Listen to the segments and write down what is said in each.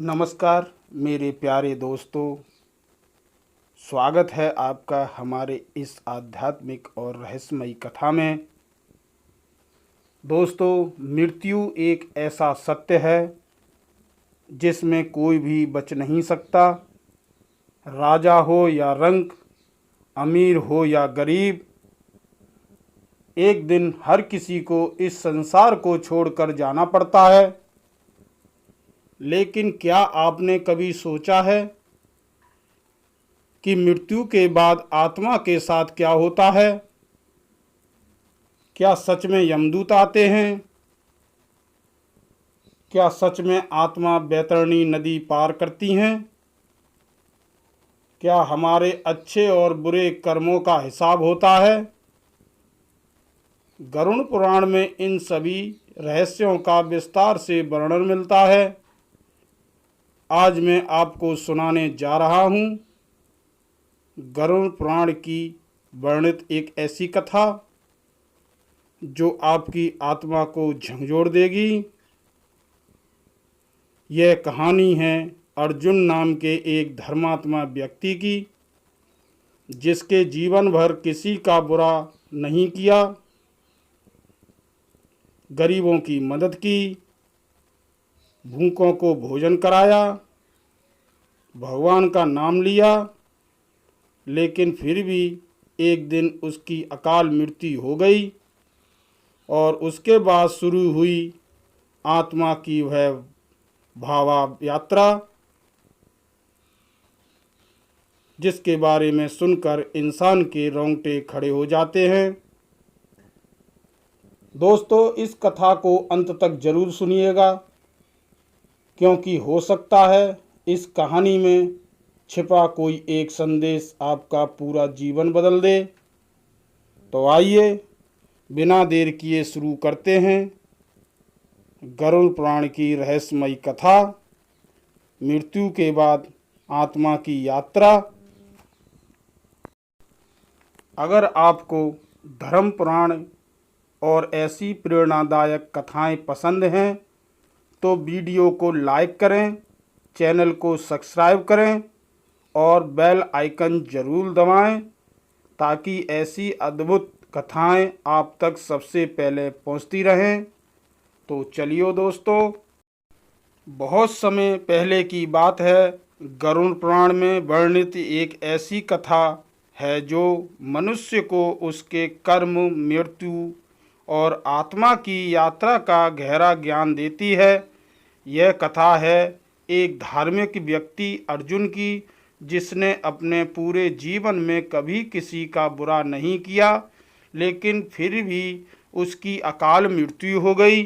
नमस्कार मेरे प्यारे दोस्तों, स्वागत है आपका हमारे इस आध्यात्मिक और रहस्यमयी कथा में। दोस्तों, मृत्यु एक ऐसा सत्य है जिसमें कोई भी बच नहीं सकता। राजा हो या रंक, अमीर हो या गरीब, एक दिन हर किसी को इस संसार को छोड़कर जाना पड़ता है। लेकिन क्या आपने कभी सोचा है कि मृत्यु के बाद आत्मा के साथ क्या होता है? क्या सच में यमदूत आते हैं? क्या सच में आत्मा बैतरणी नदी पार करती हैं? क्या हमारे अच्छे और बुरे कर्मों का हिसाब होता है? गरुड़ पुराण में इन सभी रहस्यों का विस्तार से वर्णन मिलता है। आज मैं आपको सुनाने जा रहा हूँ गरुड़ पुराण की वर्णित एक ऐसी कथा जो आपकी आत्मा को झंझोड़ देगी। यह कहानी है अर्जुन नाम के एक धर्मात्मा व्यक्ति की, जिसके जीवन भर किसी का बुरा नहीं किया, गरीबों की मदद की, भूखों को भोजन कराया, भगवान का नाम लिया, लेकिन फिर भी एक दिन उसकी अकाल मृत्यु हो गई और उसके बाद शुरू हुई आत्मा की वह भावा यात्रा, जिसके बारे में सुनकर इंसान के रोंगटे खड़े हो जाते हैं। दोस्तों, इस कथा को अंत तक जरूर सुनिएगा, क्योंकि हो सकता है इस कहानी में छिपा कोई एक संदेश आपका पूरा जीवन बदल दे। तो आइए बिना देर किए शुरू करते हैं गरुड़ पुराण की रहस्यमयी कथा, मृत्यु के बाद आत्मा की यात्रा। अगर आपको धर्म पुराण और ऐसी प्रेरणादायक कथाएं पसंद हैं तो वीडियो को लाइक करें, चैनल को सब्सक्राइब करें और बेल आइकन जरूर दबाएं, ताकि ऐसी अद्भुत कथाएं आप तक सबसे पहले पहुंचती रहें। तो चलिए दोस्तों, बहुत समय पहले की बात है। गरुड़ पुराण में वर्णित एक ऐसी कथा है जो मनुष्य को उसके कर्म, मृत्यु और आत्मा की यात्रा का गहरा ज्ञान देती है। यह कथा है एक धार्मिक व्यक्ति अर्जुन की, जिसने अपने पूरे जीवन में कभी किसी का बुरा नहीं किया, लेकिन फिर भी उसकी अकाल मृत्यु हो गई।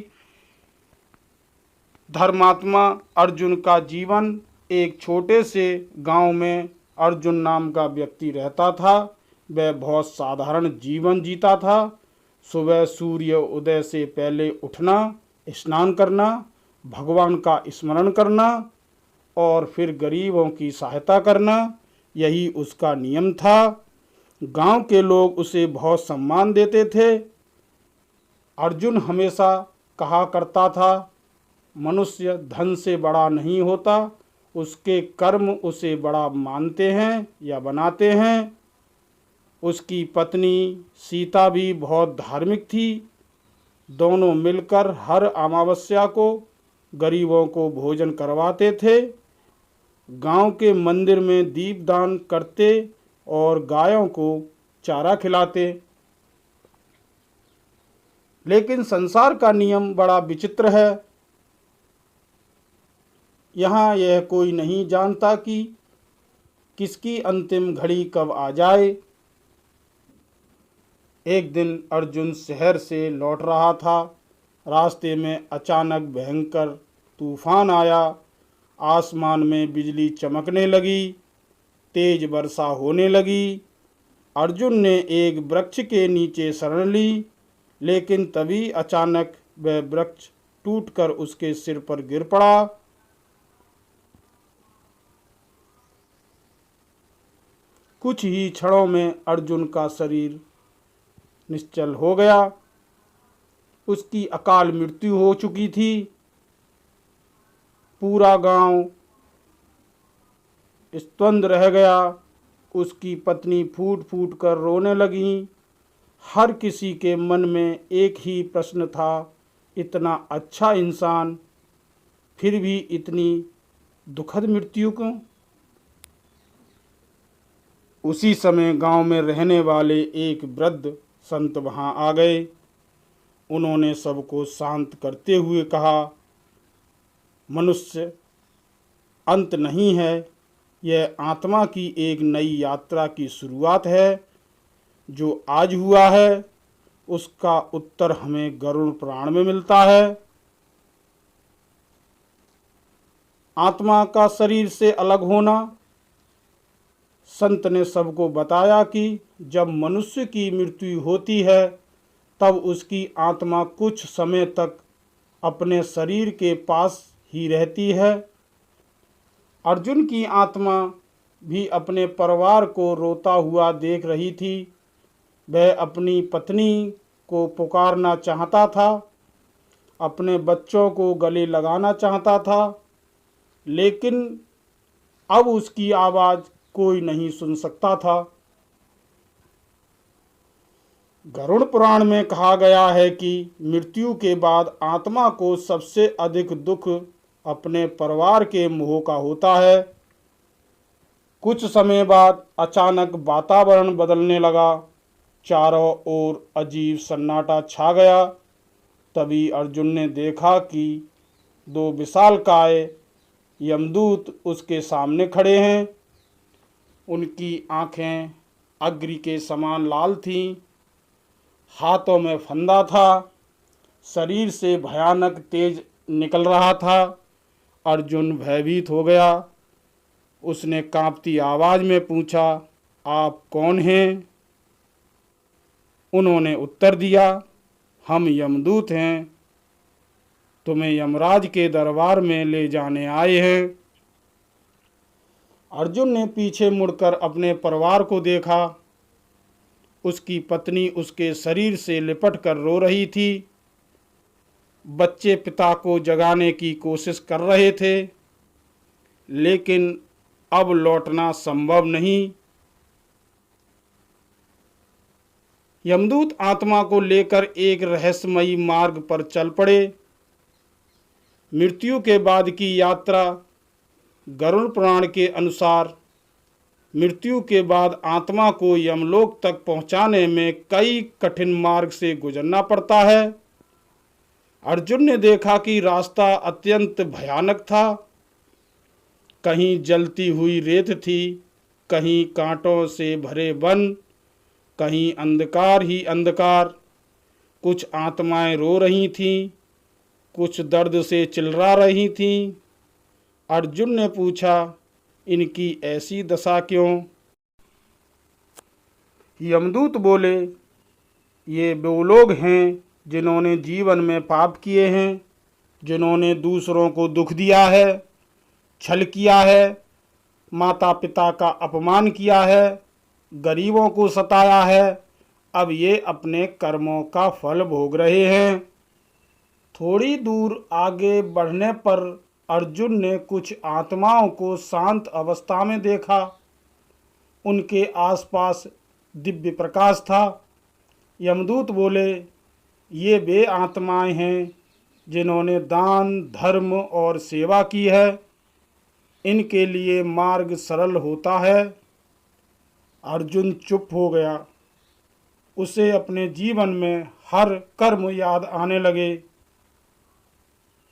धर्मात्मा अर्जुन का जीवन एक छोटे से गांव में अर्जुन नाम का व्यक्ति रहता था। वह बहुत साधारण जीवन जीता था। सुबह सूर्य उदय से पहले उठना, स्नान करना, भगवान का स्मरण करना और फिर गरीबों की सहायता करना, यही उसका नियम था। गांव के लोग उसे बहुत सम्मान देते थे। अर्जुन हमेशा कहा करता था, मनुष्य धन से बड़ा नहीं होता, उसके कर्म उसे बड़ा मानते हैं या बनाते हैं। उसकी पत्नी सीता भी बहुत धार्मिक थी। दोनों मिलकर हर अमावस्या को गरीबों को भोजन करवाते थे, गांव के मंदिर में दीपदान करते और गायों को चारा खिलाते। लेकिन संसार का नियम बड़ा विचित्र है। यहाँ यह कोई नहीं जानता कि किसकी अंतिम घड़ी कब आ जाए। एक दिन अर्जुन शहर से लौट रहा था। रास्ते में अचानक भयंकर तूफान आया। आसमान में बिजली चमकने लगी, तेज वर्षा होने लगी। अर्जुन ने एक वृक्ष के नीचे शरण ली, लेकिन तभी अचानक वह वृक्ष टूटकर उसके सिर पर गिर पड़ा। कुछ ही क्षणों में अर्जुन का शरीर निश्चल हो गया। उसकी अकाल मृत्यु हो चुकी थी। पूरा गांव स्तब्ध रह गया। उसकी पत्नी फूट फूट कर रोने लगी। हर किसी के मन में एक ही प्रश्न था, इतना अच्छा इंसान फिर भी इतनी दुखद मृत्यु क्यों? उसी समय गांव में रहने वाले एक वृद्ध संत वहां आ गए। उन्होंने सबको शांत करते हुए कहा, मनुष्य अंत नहीं है, यह आत्मा की एक नई यात्रा की शुरुआत है। जो आज हुआ है उसका उत्तर हमें गरुड़ पुराण में मिलता है। आत्मा का शरीर से अलग होना। संत ने सबको बताया कि जब मनुष्य की मृत्यु होती है तब उसकी आत्मा कुछ समय तक अपने शरीर के पास ही रहती है। अर्जुन की आत्मा भी अपने परिवार को रोता हुआ देख रही थी। वह अपनी पत्नी को पुकारना चाहता था, अपने बच्चों को गले लगाना चाहता था, लेकिन अब उसकी आवाज़ कोई नहीं सुन सकता था। गरुड़ पुराण में कहा गया है कि मृत्यु के बाद आत्मा को सबसे अधिक दुख अपने परिवार के मोह का होता है। कुछ समय बाद अचानक वातावरण बदलने लगा। चारों ओर अजीब सन्नाटा छा गया। तभी अर्जुन ने देखा कि दो विशालकाय यमदूत उसके सामने खड़े हैं। उनकी आंखें अग्नि के समान लाल थीं, हाथों में फंदा था, शरीर से भयानक तेज निकल रहा था। अर्जुन भयभीत हो गया। उसने कांपती आवाज में पूछा, आप कौन हैं? उन्होंने उत्तर दिया, हम यमदूत हैं, तुम्हें यमराज के दरबार में ले जाने आए हैं। अर्जुन ने पीछे मुड़कर अपने परिवार को देखा। उसकी पत्नी उसके शरीर से लिपट कर रो रही थी। बच्चे पिता को जगाने की कोशिश कर रहे थे, लेकिन अब लौटना संभव नहीं। यमदूत आत्मा को लेकर एक रहस्यमयी मार्ग पर चल पड़े। मृत्यु के बाद की यात्रा। गरुड़ पुराण के अनुसार मृत्यु के बाद आत्मा को यमलोक तक पहुंचाने में कई कठिन मार्ग से गुजरना पड़ता है। अर्जुन ने देखा कि रास्ता अत्यंत भयानक था। कहीं जलती हुई रेत थी, कहीं कांटों से भरे वन, कहीं अंधकार ही अंधकार। कुछ आत्माएं रो रही थीं, कुछ दर्द से चिल्ला रही थीं। अर्जुन ने पूछा, इनकी ऐसी दशा क्यों? यमदूत बोले, ये वो लोग हैं जिन्होंने जीवन में पाप किए हैं, जिन्होंने दूसरों को दुख दिया है, छल किया है, माता पिता का अपमान किया है, गरीबों को सताया है। अब ये अपने कर्मों का फल भोग रहे हैं। थोड़ी दूर आगे बढ़ने पर अर्जुन ने कुछ आत्माओं को शांत अवस्था में देखा। उनके आसपास दिव्य प्रकाश था। यमदूत बोले, ये वे आत्माएं हैं जिन्होंने दान, धर्म और सेवा की है। इनके लिए मार्ग सरल होता है। अर्जुन चुप हो गया। उसे अपने जीवन में हर कर्म याद आने लगे।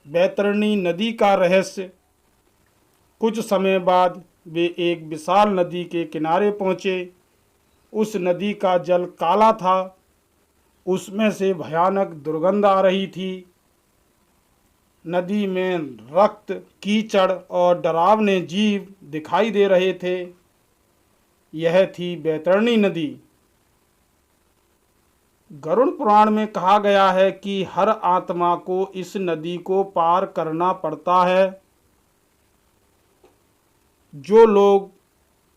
बैतरणी नदी का रहस्य। कुछ समय बाद वे एक विशाल नदी के किनारे पहुँचे। उस नदी का जल काला था, उसमें से भयानक दुर्गंध आ रही थी। नदी में रक्त, कीचड़ और डरावने जीव दिखाई दे रहे थे। यह थी बैतरणी नदी। गरुड़ पुराण में कहा गया है कि हर आत्मा को इस नदी को पार करना पड़ता है। जो लोग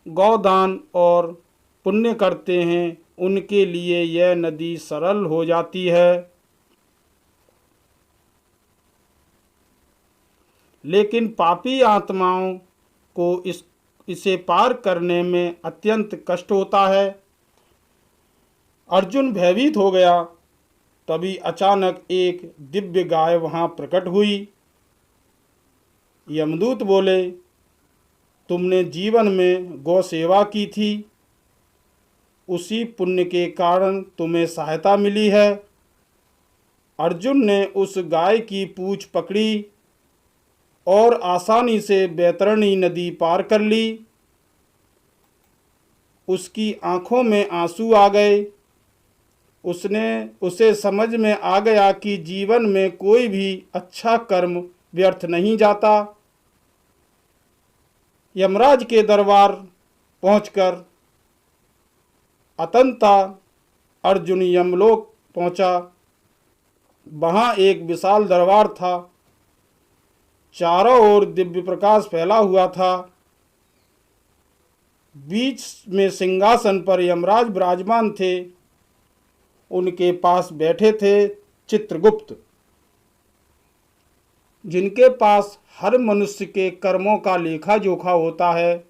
गौदान और पुण्य करते हैं उनके लिए यह नदी सरल हो जाती है। लेकिन पापी आत्माओं को इसे पार करने में अत्यंत कष्ट होता है। अर्जुन भयभीत हो गया। तभी अचानक एक दिव्य गाय वहां प्रकट हुई। यमदूत बोले, तुमने जीवन में गौ सेवा की थी, उसी पुण्य के कारण तुम्हें सहायता मिली है। अर्जुन ने उस गाय की पूंछ पकड़ी और आसानी से बैतरणी नदी पार कर ली। उसकी आंखों में आंसू आ गए। उसे समझ में आ गया कि जीवन में कोई भी अच्छा कर्म व्यर्थ नहीं जाता। यमराज के दरबार पहुंचकर अतंता अर्जुन यमलोक पहुंचा। वहां एक विशाल दरबार था। चारों ओर दिव्य प्रकाश फैला हुआ था। बीच में सिंहासन पर यमराज विराजमान थे। उनके पास बैठे थे चित्रगुप्त, जिनके पास हर मनुष्य के कर्मों का लेखा जोखा होता है।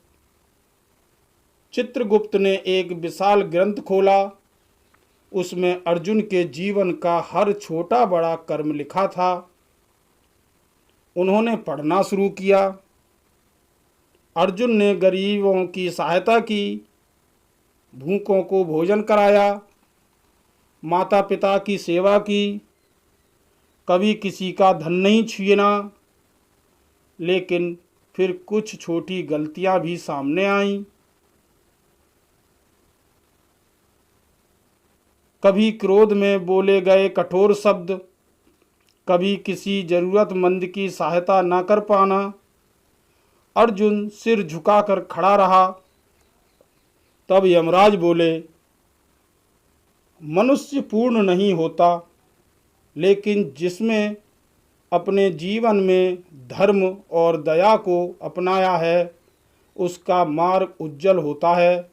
चित्रगुप्त ने एक विशाल ग्रंथ खोला। उसमें अर्जुन के जीवन का हर छोटा बड़ा कर्म लिखा था। उन्होंने पढ़ना शुरू किया। अर्जुन ने गरीबों की सहायता की, भूखों को भोजन कराया, माता पिता की सेवा की, कभी किसी का धन नहीं छीना। लेकिन फिर कुछ छोटी गलतियां भी सामने आईं। कभी क्रोध में बोले गए कठोर शब्द, कभी किसी जरूरतमंद की सहायता न कर पाना। अर्जुन सिर झुकाकर खड़ा रहा। तब यमराज बोले, मनुष्य पूर्ण नहीं होता, लेकिन जिसमें अपने जीवन में धर्म और दया को अपनाया है, उसका मार्ग उज्जवल होता है।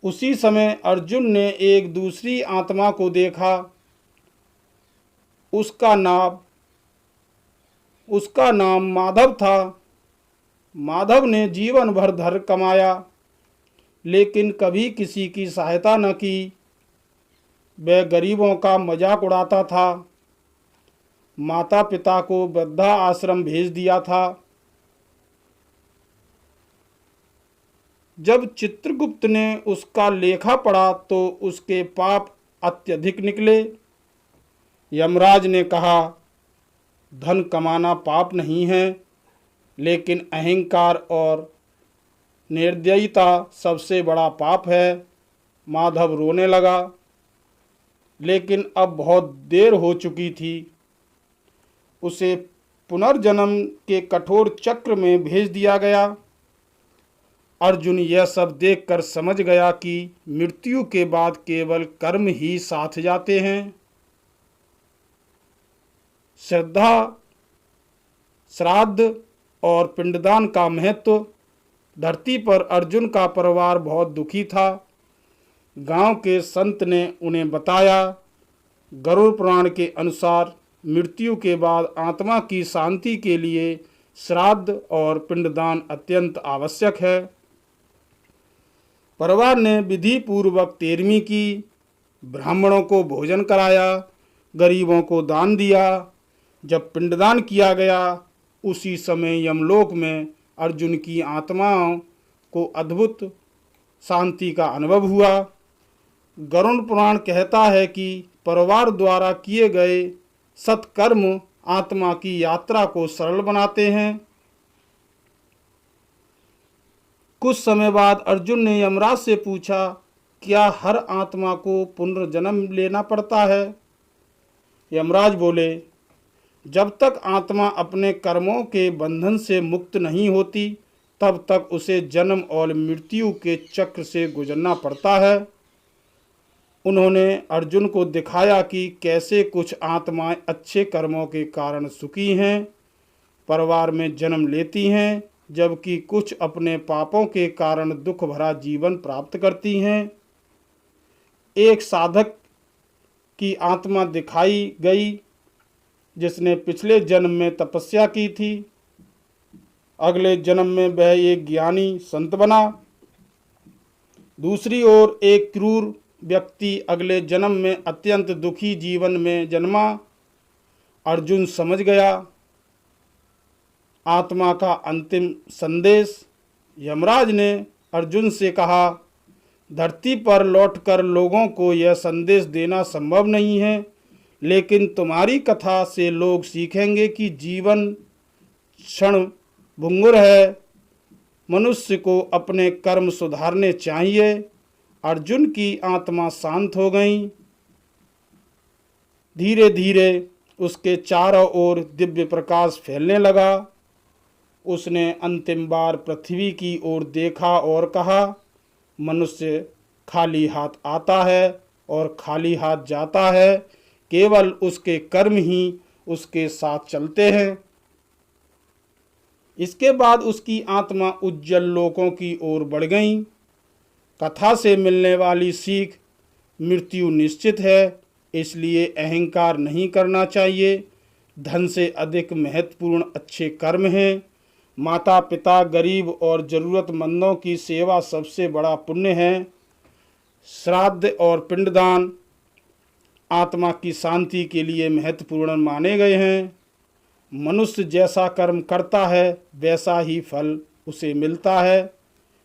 उसी समय अर्जुन ने एक दूसरी आत्मा को देखा। उसका नाम माधव था। माधव ने जीवन भर धन कमाया, लेकिन कभी किसी की सहायता न की। वह गरीबों का मजाक उड़ाता था, माता पिता को वृद्धा आश्रम भेज दिया था। जब चित्रगुप्त ने उसका लेखा पढ़ा तो उसके पाप अत्यधिक निकले। यमराज ने कहा, धन कमाना पाप नहीं है, लेकिन अहंकार और निर्दयता सबसे बड़ा पाप है। माधव रोने लगा, लेकिन अब बहुत देर हो चुकी थी। उसे पुनर्जन्म के कठोर चक्र में भेज दिया गया। अर्जुन यह सब देखकर समझ गया कि मृत्यु के बाद केवल कर्म ही साथ जाते हैं। श्रद्धा, श्राद्ध और पिंडदान का महत्व। धरती पर अर्जुन का परिवार बहुत दुखी था। गांव के संत ने उन्हें बताया, गरुड़ पुराण के अनुसार मृत्यु के बाद आत्मा की शांति के लिए श्राद्ध और पिंडदान अत्यंत आवश्यक है। परिवार ने विधि पूर्वक तेरहवीं की, ब्राह्मणों को भोजन कराया, गरीबों को दान दिया। जब पिंडदान किया गया, उसी समय यमलोक में अर्जुन की आत्माओं को अद्भुत शांति का अनुभव हुआ। गरुड़ पुराण कहता है कि परिवार द्वारा किए गए सत्कर्म आत्मा की यात्रा को सरल बनाते हैं। कुछ समय बाद अर्जुन ने यमराज से पूछा, क्या हर आत्मा को पुनर्जन्म लेना पड़ता है? यमराज बोले, जब तक आत्मा अपने कर्मों के बंधन से मुक्त नहीं होती, तब तक उसे जन्म और मृत्यु के चक्र से गुजरना पड़ता है। उन्होंने अर्जुन को दिखाया कि कैसे कुछ आत्माएं अच्छे कर्मों के कारण सुखी हैं, परिवार में जन्म लेती हैं, जबकि कुछ अपने पापों के कारण दुख भरा जीवन प्राप्त करती हैं। एक साधक की आत्मा दिखाई गई, जिसने पिछले जन्म में तपस्या की थी। अगले जन्म में वह एक ज्ञानी संत बना। दूसरी ओर एक क्रूर व्यक्ति अगले जन्म में अत्यंत दुखी जीवन में जन्मा। अर्जुन समझ गया आत्मा का अंतिम संदेश। यमराज ने अर्जुन से कहा, धरती पर लौटकर लोगों को यह संदेश देना संभव नहीं है, लेकिन तुम्हारी कथा से लोग सीखेंगे कि जीवन क्षण भंगुर है, मनुष्य को अपने कर्म सुधारने चाहिए। अर्जुन की आत्मा शांत हो गई। धीरे धीरे उसके चारों ओर दिव्य प्रकाश फैलने लगा। उसने अंतिम बार पृथ्वी की ओर देखा और कहा, मनुष्य खाली हाथ आता है और खाली हाथ जाता है, केवल उसके कर्म ही उसके साथ चलते हैं। इसके बाद उसकी आत्मा उज्जवल लोकों की ओर बढ़ गई। कथा से मिलने वाली सीख, मृत्यु निश्चित है, इसलिए अहंकार नहीं करना चाहिए। धन से अधिक महत्वपूर्ण अच्छे कर्म हैं। माता पिता, गरीब और ज़रूरतमंदों की सेवा सबसे बड़ा पुण्य है। श्राद्ध और पिंडदान आत्मा की शांति के लिए महत्वपूर्ण माने गए हैं। मनुष्य जैसा कर्म करता है वैसा ही फल उसे मिलता है।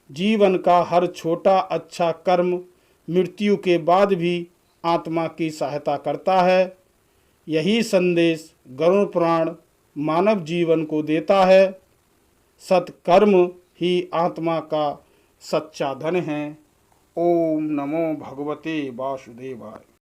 जीवन का हर छोटा अच्छा कर्म मृत्यु के बाद भी आत्मा की सहायता करता है। यही संदेश गरुड़ पुराण मानव जीवन को देता है। सत्कर्म ही आत्मा का सच्चा धन है। ओम नमो भगवते वासुदेवाय।